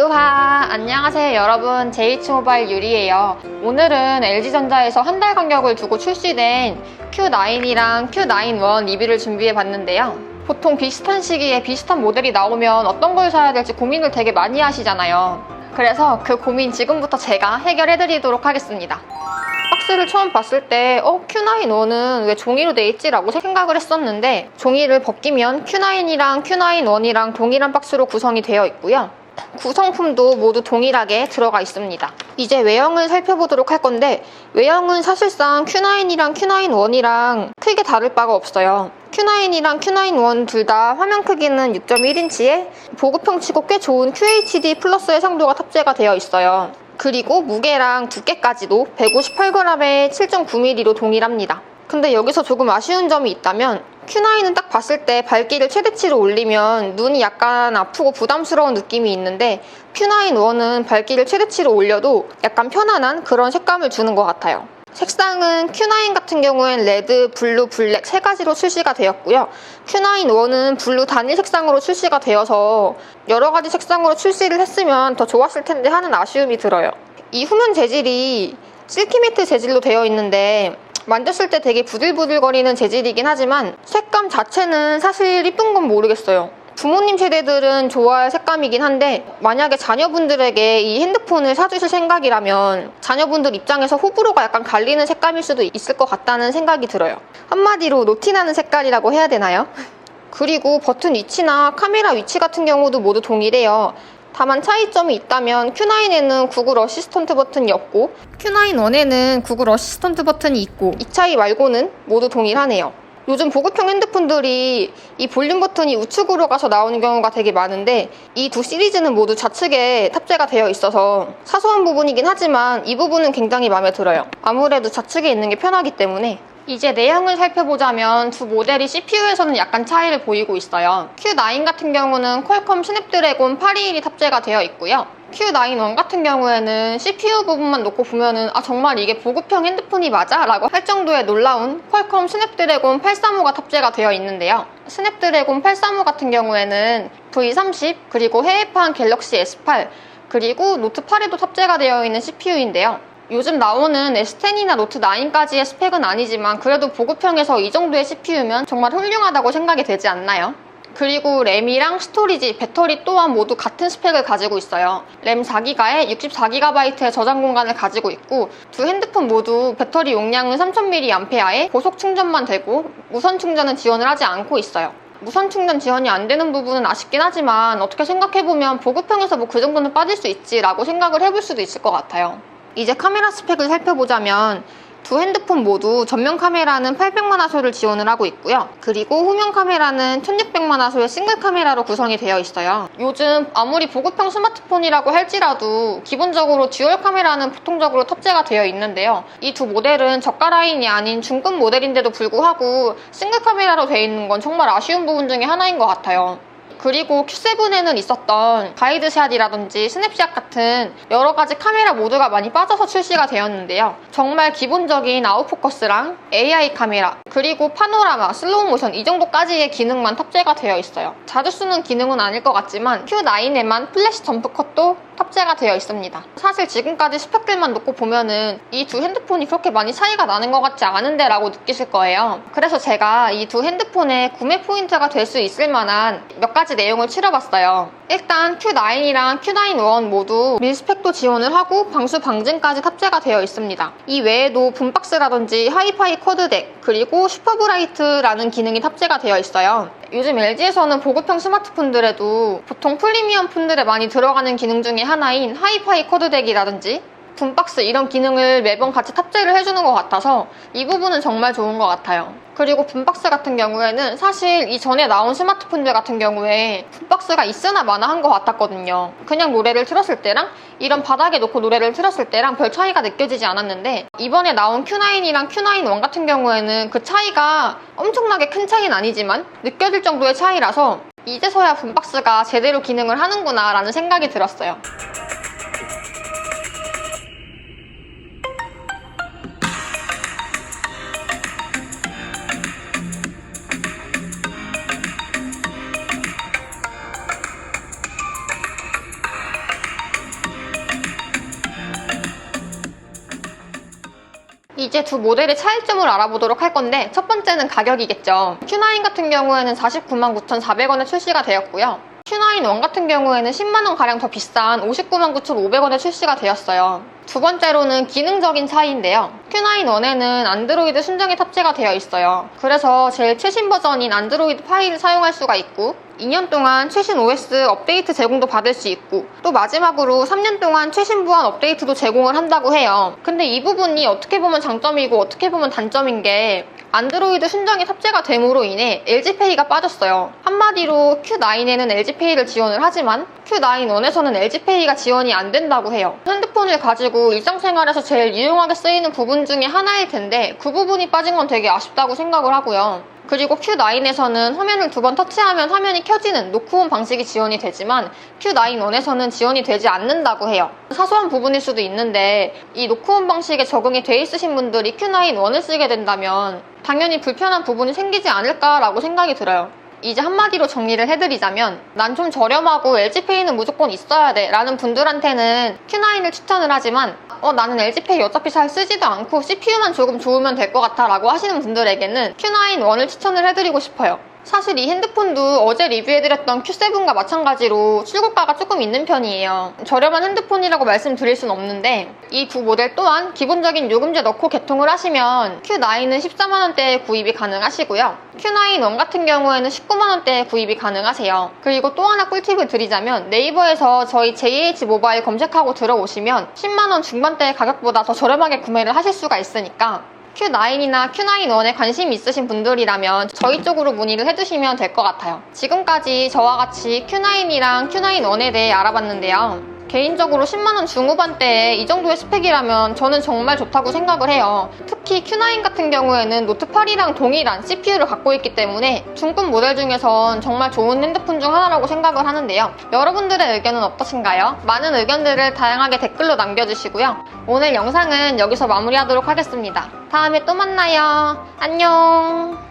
유하! 안녕하세요 여러분, JH모바일 유리예요. 오늘은 LG전자에서 한 달 간격을 두고 출시된 Q9이랑 Q9 리뷰를 준비해 봤는데요. 보통 비슷한 시기에 비슷한 모델이 나오면 어떤 걸 사야 될지 고민을 되게 많이 하시잖아요. 그래서 그 고민 지금부터 제가 해결해 드리도록 하겠습니다. 박스를 처음 봤을 때 Q9-1은 왜 종이로 돼 있지? 라고 생각을 했었는데, 종이를 벗기면 Q9이랑 Q9-1이랑 동일한 박스로 구성이 되어 있고요. 구성품도 모두 동일하게 들어가 있습니다. 이제 외형을 살펴보도록 할 건데, 외형은 사실상 Q9이랑 Q9-1이랑 크게 다를 바가 없어요. Q9이랑 Q9-1 둘 다 화면 크기는 6.1인치에 보급형치고 꽤 좋은 QHD 플러스 해상도가 탑재가 되어 있어요. 그리고 무게랑 두께까지도 158g에 7.9mm로 동일합니다. 근데 여기서 조금 아쉬운 점이 있다면, Q9은 딱 봤을 때 밝기를 최대치로 올리면 눈이 약간 아프고 부담스러운 느낌이 있는데, Q9-1은 밝기를 최대치로 올려도 약간 편안한 그런 색감을 주는 것 같아요. 색상은 Q9 같은 경우엔 레드, 블루, 블랙 세 가지로 출시가 되었고요. Q9-1은 블루 단일 색상으로 출시가 되어서 여러 가지 색상으로 출시를 했으면 더 좋았을 텐데 하는 아쉬움이 들어요. 이 후면 재질이 실키매트 재질로 되어 있는데, 만졌을 때 되게 부들부들거리는 재질이긴 하지만 색감 자체는 사실 이쁜 건 모르겠어요. 부모님 세대들은 좋아할 색감이긴 한데, 만약에 자녀분들에게 이 핸드폰을 사주실 생각이라면 자녀분들 입장에서 호불호가 약간 갈리는 색감일 수도 있을 것 같다는 생각이 들어요. 한마디로 노티나는 색깔이라고 해야 되나요? 그리고 버튼 위치나 카메라 위치 같은 경우도 모두 동일해요. 다만 차이점이 있다면 Q9에는 구글 어시스턴트 버튼이 없고 Q9-1에는 구글 어시스턴트 버튼이 있고, 이 차이 말고는 모두 동일하네요. 요즘 보급형 핸드폰들이 이 볼륨 버튼이 우측으로 가서 나오는 경우가 되게 많은데, 이 두 시리즈는 모두 좌측에 탑재가 되어 있어서 사소한 부분이긴 하지만 이 부분은 굉장히 마음에 들어요. 아무래도 좌측에 있는 게 편하기 때문에. 이제 내용을 살펴보자면 두 모델이 CPU에서는 약간 차이를 보이고 있어요. Q9 같은 경우는 퀄컴 스냅드래곤 821이 탑재가 되어 있고요. Q9-1 같은 경우에는 CPU 부분만 놓고 보면은 정말 이게 보급형 핸드폰이 맞아? 라고 할 정도의 놀라운 퀄컴 스냅드래곤 835가 탑재가 되어 있는데요. 스냅드래곤 835 같은 경우에는 V30, 그리고 해외판 갤럭시 S8, 그리고 노트 8에도 탑재가 되어 있는 CPU인데요. 요즘 나오는 S10이나 노트 9까지의 스펙은 아니지만 그래도 보급형에서 이 정도의 CPU면 정말 훌륭하다고 생각이 되지 않나요? 그리고 램이랑 스토리지, 배터리 또한 모두 같은 스펙을 가지고 있어요. 램 4기가에 64GB의 저장 공간을 가지고 있고, 두 핸드폰 모두 배터리 용량은 3000mAh에 고속 충전만 되고 무선 충전은 지원을 하지 않고 있어요. 무선 충전 지원이 안 되는 부분은 아쉽긴 하지만, 어떻게 생각해보면 보급형에서 뭐 그 정도는 빠질 수 있지 라고 생각을 해볼 수도 있을 것 같아요. 이제 카메라 스펙을 살펴보자면, 두 핸드폰 모두 전면 카메라는 800만화소를 지원을 하고 있고요. 그리고 후면 카메라는 1600만화소의 싱글 카메라로 구성이 되어 있어요. 요즘 아무리 보급형 스마트폰이라고 할지라도 기본적으로 듀얼 카메라는 보통적으로 탑재가 되어 있는데요. 이 두 모델은 저가 라인이 아닌 중급 모델인데도 불구하고 싱글 카메라로 되어 있는 건 정말 아쉬운 부분 중에 하나인 것 같아요. 그리고 Q7에는 있었던 가이드샷이라든지 스냅샷 같은 여러 가지 카메라 모드가 많이 빠져서 출시가 되었는데요. 정말 기본적인 아웃포커스랑 AI 카메라, 그리고 파노라마, 슬로우 모션 이 정도까지의 기능만 탑재가 되어 있어요. 자주 쓰는 기능은 아닐 것 같지만 Q9에만 플래시 점프 컷도 탑재가 되어 있습니다. 사실 지금까지 스펙들만 놓고 보면은 이 두 핸드폰이 그렇게 많이 차이가 나는 것 같지 않은데 라고 느끼실 거예요. 그래서 제가 이 두 핸드폰의 구매 포인트가 될 수 있을 만한 몇 가지 내용을 치러봤어요. 일단 Q9이랑 Q9-1 모두 밀스펙도 지원을 하고 방수 방진까지 탑재가 되어 있습니다. 이 외에도 붐박스라든지 하이파이 쿼드덱, 그리고 슈퍼브라이트라는 기능이 탑재가 되어 있어요. 요즘 LG에서는 보급형 스마트폰들에도 보통 프리미엄 폰들에 많이 들어가는 기능 중에 하나인 하이파이 쿼드덱이라든지 붐박스 이런 기능을 매번 같이 탑재를 해주는 것 같아서 이 부분은 정말 좋은 것 같아요. 그리고 붐박스 같은 경우에는 사실 이전에 나온 스마트폰들 같은 경우에 붐박스가 있으나 마나한 것 같았거든요. 그냥 노래를 틀었을 때랑 이런 바닥에 놓고 노래를 틀었을 때랑 별 차이가 느껴지지 않았는데, 이번에 나온 Q9이랑 Q9-1 같은 경우에는 그 차이가 엄청나게 큰 차이는 아니지만 느껴질 정도의 차이라서 이제서야 붐박스가 제대로 기능을 하는구나 라는 생각이 들었어요. 이제 두 모델의 차이점을 알아보도록 할 건데 첫 번째는 가격이겠죠. Q9 같은 경우에는 49만 9,400원에 출시가 되었고요. Q9 1 같은 경우에는 10만원가량 더 비싼 59만 9,500원에 출시가 되었어요. 두 번째로는 기능적인 차이인데요. Q9 1에는 안드로이드 순정이 탑재가 되어 있어요. 그래서 제일 최신 버전인 안드로이드 파이를 사용할 수가 있고 2년 동안 최신 OS 업데이트 제공도 받을 수 있고 또 마지막으로 3년 동안 최신 보안 업데이트도 제공을 한다고 해요. 근데 이 부분이 어떻게 보면 장점이고 어떻게 보면 단점인 게 안드로이드 순정이 탑재가 됨으로 인해 LG페이가 빠졌어요. 한마디로 Q9에는 LG페이를 지원을 하지만 Q9 1에서는 LG페이가 지원이 안 된다고 해요. 핸드폰을 가지고 일상생활에서 제일 유용하게 쓰이는 부분 중에 하나일 텐데 그 부분이 빠진 건 되게 아쉽다고 생각을 하고요. 그리고 Q9에서는 화면을 두 번 터치하면 화면이 켜지는 노크온 방식이 지원이 되지만 Q9 1에서는 지원이 되지 않는다고 해요. 사소한 부분일 수도 있는데 이 노크온 방식에 적응이 돼 있으신 분들이 Q9 1을 쓰게 된다면 당연히 불편한 부분이 생기지 않을까라고 생각이 들어요. 이제 한마디로 정리를 해드리자면 난 좀 저렴하고 LG페이는 무조건 있어야 돼 라는 분들한테는 Q9을 추천을 하지만 나는 LG페이 어차피 잘 쓰지도 않고 CPU만 조금 좋으면 될 것 같아 라고 하시는 분들에게는 Q9 1을 추천을 해드리고 싶어요. 사실 이 핸드폰도 어제 리뷰해드렸던 Q7과 마찬가지로 출고가가 조금 있는 편이에요. 저렴한 핸드폰이라고 말씀드릴 순 없는데 이 두 모델 또한 기본적인 요금제 넣고 개통을 하시면 Q9은 14만원대에 구입이 가능하시고요. Q9 1 같은 경우에는 19만원대에 구입이 가능하세요. 그리고 또 하나 꿀팁을 드리자면 네이버에서 저희 JH 모바일 검색하고 들어오시면 10만원 중반대의 가격보다 더 저렴하게 구매를 하실 수가 있으니까 Q9이나 Q9 1에 관심이 있으신 분들이라면 저희 쪽으로 문의를 해주시면 될 것 같아요. 지금까지 저와 같이 Q9이랑 Q9 1에 대해 알아봤는데요. 개인적으로 10만원 중후반대에 이 정도의 스펙이라면 저는 정말 좋다고 생각을 해요. 특히 Q9 같은 경우에는 노트8이랑 동일한 CPU를 갖고 있기 때문에 중급 모델 중에선 정말 좋은 핸드폰 중 하나라고 생각을 하는데요. 여러분들의 의견은 어떠신가요? 많은 의견들을 다양하게 댓글로 남겨주시고요. 오늘 영상은 여기서 마무리하도록 하겠습니다. 다음에 또 만나요. 안녕.